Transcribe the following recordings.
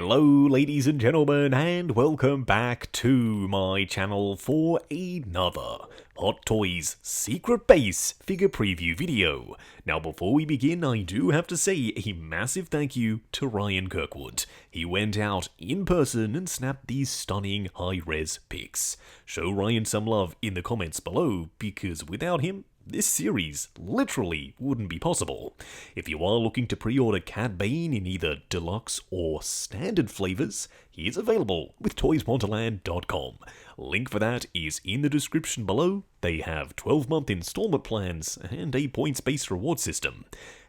Hello ladies and gentlemen, and welcome back to my channel for another Hot Toys Secret Base figure preview video. Now before we begin, I do have to say a massive thank you to Ryan Kirkwood. He went out in person and snapped these stunning high-res pics. Show Ryan some love in the comments below, because without him, this series literally wouldn't be possible. If you are looking to pre-order Cad Bane in either deluxe or standard flavors, he is available with toyswonderland.com. Link for that is in the description below. They have 12-month installment plans and a points-based reward system.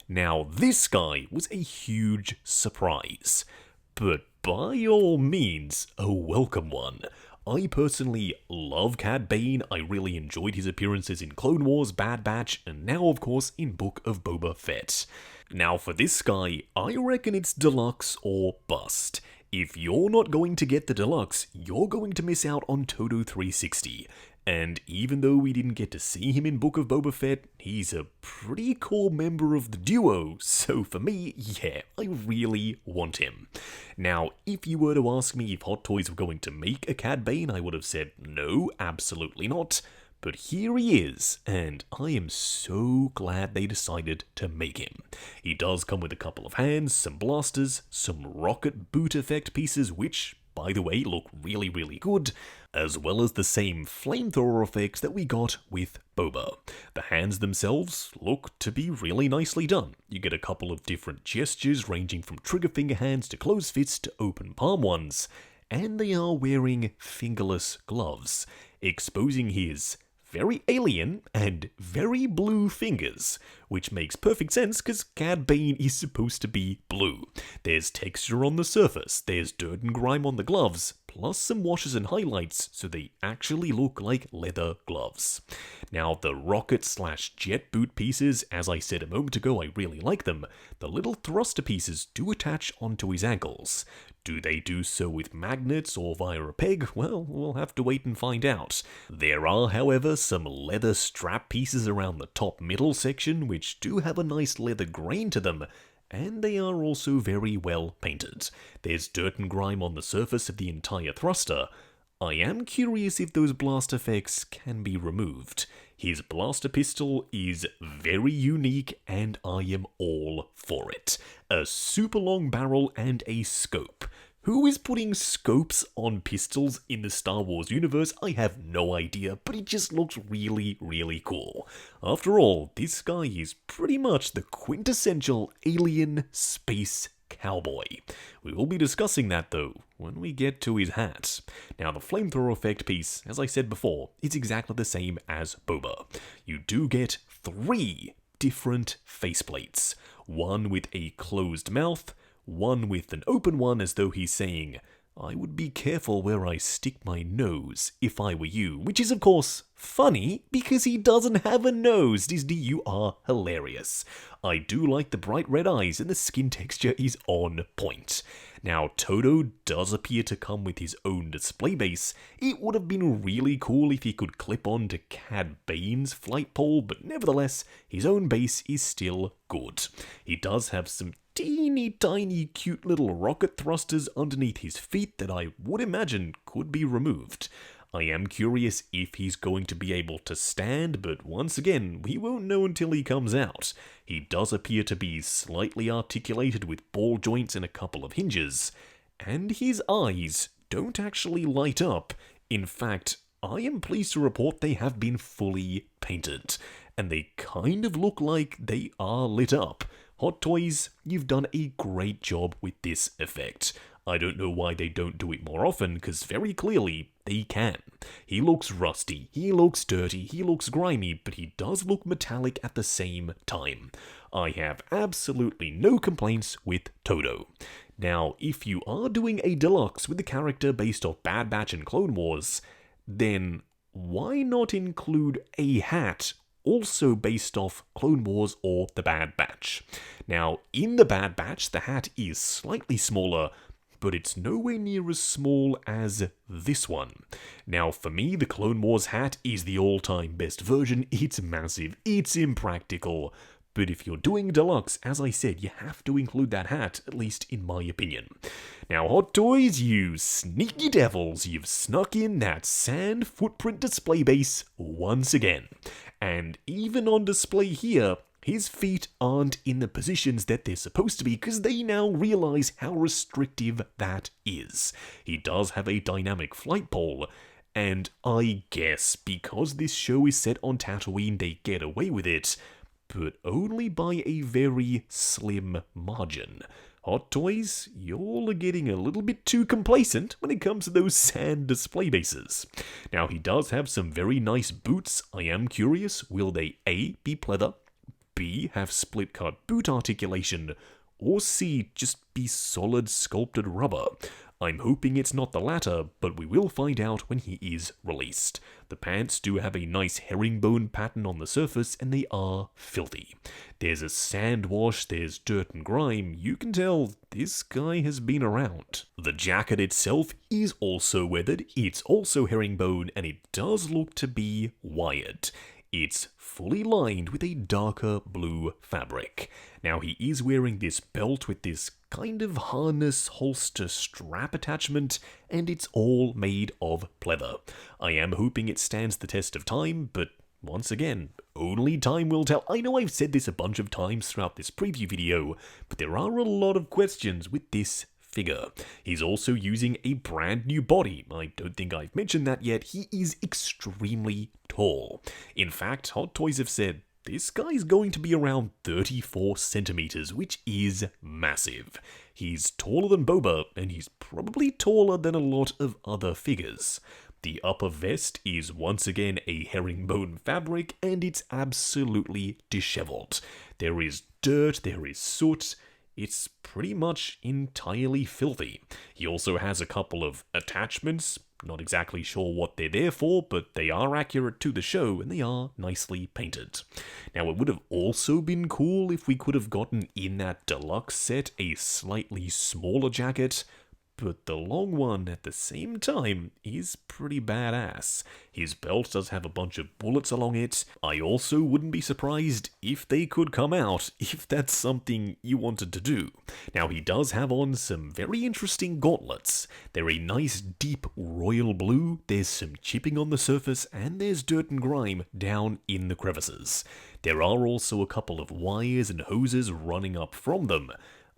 Now this guy was a huge surprise, but by all means a welcome one. I personally love Cad Bane. I really enjoyed his appearances in Clone Wars, Bad Batch, and now of course in Book of Boba Fett. Now for this guy, I reckon it's deluxe or bust. If you're not going to get the deluxe, you're going to miss out on Todo 360. And even though we didn't get to see him in Book of Boba Fett, he's a pretty cool member of the duo, so for me, yeah, I really want him. Now, if you were to ask me if Hot Toys were going to make a Cad Bane, I would have said no, absolutely not. But here he is, and I am so glad they decided to make him. He does come with a couple of hands, some blasters, some rocket boot effect pieces, which, by the way, look really, really good, as well as the same flamethrower effects that we got with Boba. The hands themselves look to be really nicely done. You get a couple of different gestures ranging from trigger finger hands to closed fists to open palm ones, and they are wearing fingerless gloves, exposing his very alien and very blue fingers, which makes perfect sense because Cad Bane is supposed to be blue. There's texture on the surface, there's dirt and grime on the gloves, plus some washes and highlights so they actually look like leather gloves. Now the rocket/jet boot pieces, as I said a moment ago, I really like them. The little thruster pieces do attach onto his ankles. Do they do so with magnets or via a peg? Well, we'll have to wait and find out. There are, however, some leather strap pieces around the top middle section which do have a nice leather grain to them, and they are also very well painted. There's dirt and grime on the surface of the entire thruster. I am curious if those blast effects can be removed. His blaster pistol is very unique and I am all for it. A super long barrel and a scope. Who is putting scopes on pistols in the Star Wars universe? I have no idea, but it just looks really, really cool. After all, this guy is pretty much the quintessential alien space cowboy. We will be discussing that though when we get to his hat. Now the flamethrower effect piece, as I said before, is exactly the same as Boba. You do get 3 different faceplates. One with a closed mouth, one with an open one as though he's saying, I would be careful where I stick my nose if I were you, which is of course funny because he doesn't have a nose. Disney, you are hilarious. I do like the bright red eyes and the skin texture is on point. Now Todo does appear to come with his own display base. It would have been really cool if he could clip on to Cad Bane's flight pole, but nevertheless his own base is still good. He does have some teeny tiny cute little rocket thrusters underneath his feet that I would imagine could be removed. I am curious if he's going to be able to stand, but once again, we won't know until he comes out. He does appear to be slightly articulated with ball joints and a couple of hinges, and his eyes don't actually light up. In fact, I am pleased to report they have been fully painted, and they kind of look like they are lit up. Hot Toys, you've done a great job with this effect. I don't know why they don't do it more often, because very clearly they can. He looks rusty, he looks dirty, he looks grimy, but he does look metallic at the same time. I have absolutely no complaints with Todo. Now, if you are doing a deluxe with the character based off Bad Batch and Clone Wars, then why not include a hat also based off Clone Wars or the Bad Batch? Now, in the Bad Batch, the hat is slightly smaller, but it's nowhere near as small as this one. Now, for me, the Clone Wars hat is the all-time best version. It's massive, it's impractical, But if you're doing Deluxe, as I said, you have to include that hat, at least in my opinion. Now, Hot Toys, you sneaky devils, you've snuck in that sand footprint display base once again. And even on display here, his feet aren't in the positions that they're supposed to be because they now realize how restrictive that is. He does have a dynamic flight pole, and I guess because this show is set on Tatooine, they get away with it, but only by a very slim margin. Hot Toys, y'all are getting a little bit too complacent when it comes to those sand display bases. Now, he does have some very nice boots. I am curious, will they A, be pleather, B, have split-cut boot articulation, or C, just be solid sculpted rubber? I'm hoping it's not the latter, but we will find out when he is released. The pants do have a nice herringbone pattern on the surface, and they are filthy. There's a sand wash, there's dirt and grime. You can tell this guy has been around. The jacket itself is also weathered, it's also herringbone, and it does look to be wired. It's fully lined with a darker blue fabric. Now, he is wearing this belt with this kind of harness holster strap attachment, and it's all made of pleather. I am hoping it stands the test of time, but once again, only time will tell. I know I've said this a bunch of times throughout this preview video, but there are a lot of questions with this figure. He's also using a brand new body. I don't think I've mentioned that yet. He is extremely tall. In fact, Hot Toys have said this guy's going to be around 34 centimeters, which is massive. He's taller than Boba, and he's probably taller than a lot of other figures. The upper vest is once again a herringbone fabric, and it's absolutely disheveled. There is dirt, there is soot. It's pretty much entirely filthy. He also has a couple of attachments. Not exactly sure what they're there for, but they are accurate to the show, and they are nicely painted. Now, it would have also been cool if we could have gotten in that deluxe set a slightly smaller jacket, but the long one at the same time is pretty badass. His belt does have a bunch of bullets along it. I also wouldn't be surprised if they could come out, if that's something you wanted to do. Now, he does have on some very interesting gauntlets. They're a nice deep royal blue, there's some chipping on the surface, and there's dirt and grime down in the crevices. There are also a couple of wires and hoses running up from them.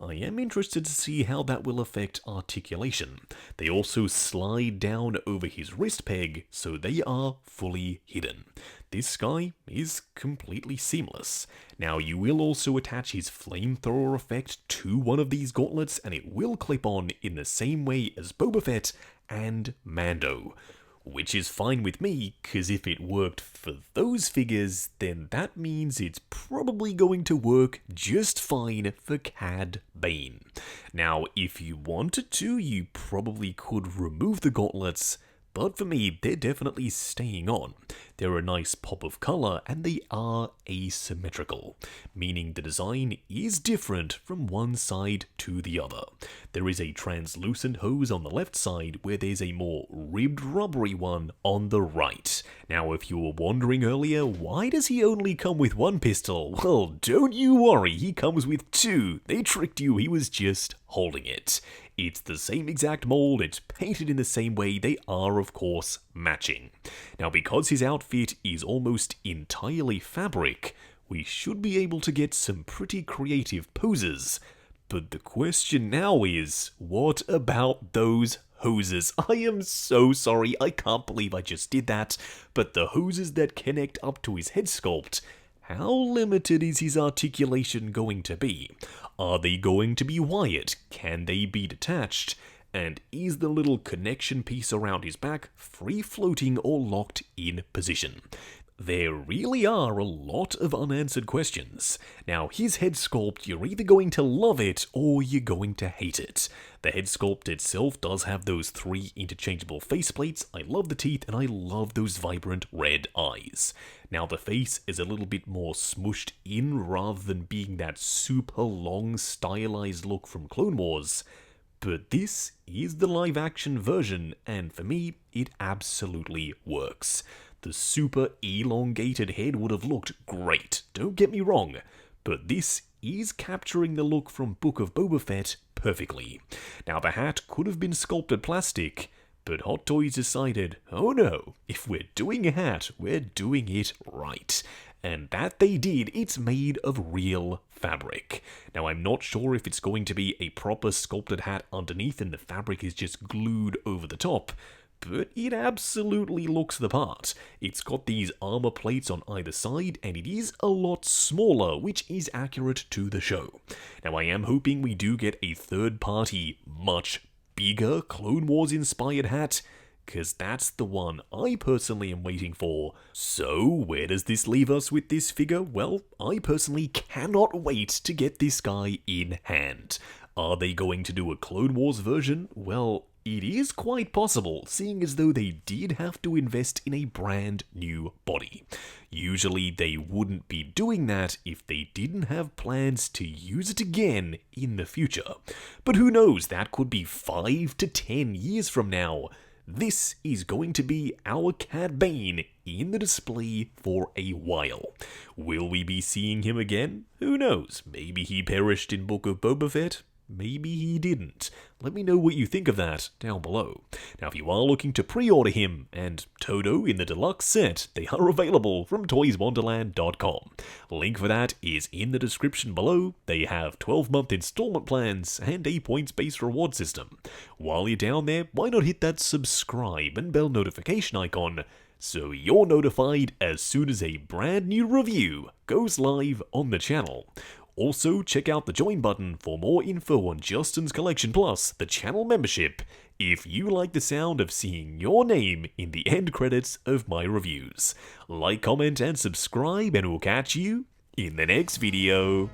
I am interested to see how that will affect articulation. They also slide down over his wrist peg, so they are fully hidden. This guy is completely seamless. Now, you will also attach his flamethrower effect to one of these gauntlets, and it will clip on in the same way as Boba Fett and Mando. Which is fine with me, because if it worked for those figures, then that means it's probably going to work just fine for Cad Bane. Now, if you wanted to, you probably could remove the gauntlets, but for me, they're definitely staying on. They're a nice pop of color, and they are asymmetrical, meaning the design is different from one side to the other. There is a translucent hose on the left side, where there's a more ribbed rubbery one on the right. Now, if you were wondering earlier, why does he only come with one pistol? Well, don't you worry, he comes with two. They tricked you, he was just holding it. It's the same exact mold, it's painted in the same way, they are of course matching. Now, because his outfit is almost entirely fabric, we should be able to get some pretty creative poses. But the question now is, what about those hoses? I am so sorry, I can't believe I just did that, but the hoses that connect up to his head sculpt, how limited is his articulation going to be? Are they going to be wired? Can they be detached? And is the little connection piece around his back free-floating or locked in position? There really are a lot of unanswered questions. Now, his head sculpt, you're either going to love it or you're going to hate it. The head sculpt itself does have those 3 interchangeable faceplates. I love the teeth and I love those vibrant red eyes. Now, the face is a little bit more smushed in rather than being that super long stylized look from Clone Wars. But this is the live action version, and for me, it absolutely works. The super elongated head would have looked great, don't get me wrong, but this is capturing the look from Book of Boba Fett perfectly. Now, the hat could have been sculpted plastic, but Hot Toys decided, oh no, if we're doing a hat, we're doing it right. And that they did. It's made of real fabric. Now, I'm not sure if it's going to be a proper sculpted hat underneath and the fabric is just glued over the top, but it absolutely looks the part. It's got these armor plates on either side, and it is a lot smaller, which is accurate to the show. Now, I am hoping we do get a third-party, much bigger Clone Wars inspired hat, because that's the one I personally am waiting for. So, where does this leave us with this figure? Well, I personally cannot wait to get this guy in hand. Are they going to do a Clone Wars version? Well, it is quite possible, seeing as though they did have to invest in a brand new body. Usually they wouldn't be doing that if they didn't have plans to use it again in the future. But who knows, that could be 5 to 10 years from now. This is going to be our Cad Bane in the display for a while. Will we be seeing him again? Who knows, maybe he perished in Book of Boba Fett? Maybe he didn't. Let me know what you think of that down below. Now, if you are looking to pre-order him and Todo in the Deluxe set, they are available from toyswonderland.com. Link for that is in the description below. They have 12-month installment plans and a points-based reward system. While you're down there, why not hit that subscribe and bell notification icon so you're notified as soon as a brand new review goes live on the channel. Also, check out the join button for more info on Justin's Collection Plus, the channel membership, if you like the sound of seeing your name in the end credits of my reviews. Like, comment, and subscribe, and we'll catch you in the next video.